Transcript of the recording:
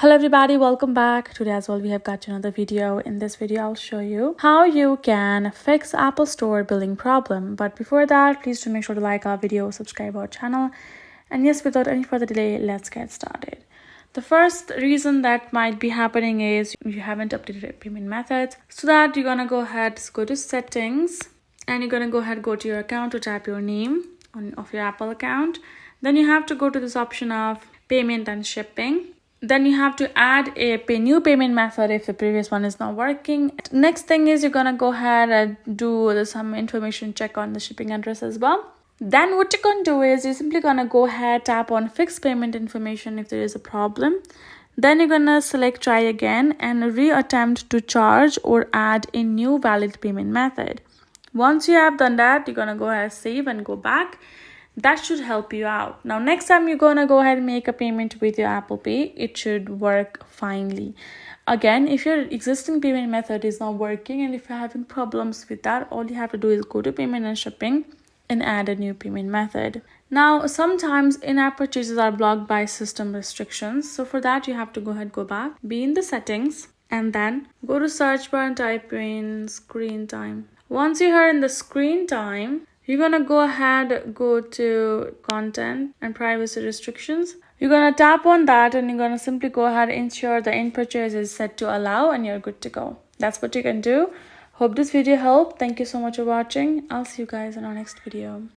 Hello everybody, welcome back. Today as well we have got another video. In this video I'll show you how you can fix Apple Store billing problem. But before that, please do make sure to like our video, subscribe our channel, and yes, without any further delay, let's get started. The first reason that might be happening is you haven't updated your payment methods. So that you're gonna go ahead, go to settings, and you're gonna go to your account to type your name of your Apple account. Then you have to go to this option of payment and shipping. Then you have to add a new payment method if the previous one is not working. Next thing is you're gonna go ahead and do some information check on the shipping address as well. Then what you're gonna do is you're simply gonna go ahead, tap on fix payment information if there is a problem. Then you're gonna select try again and reattempt to charge or add a new valid payment method. Once you have done that, you're gonna go ahead, save and go back. That should help you out. Now next time you're gonna go ahead and make a payment with your Apple Pay, it should work finely. Again, if your existing payment method is not working and if you're having problems with that, all you have to do is go to payment and shipping and add a new payment method. Now sometimes in-app purchases are blocked by system restrictions, so for that you have to go back, be in the settings, and then go to search bar and type in screen time. Once you're in the screen time, you're gonna go ahead, go to content and privacy restrictions. You're gonna tap on that and you're gonna simply go ahead and ensure the in-purchase is set to allow and you're good to go. That's what you can do. Hope this video helped. Thank you so much for watching. I'll see you guys in our next video.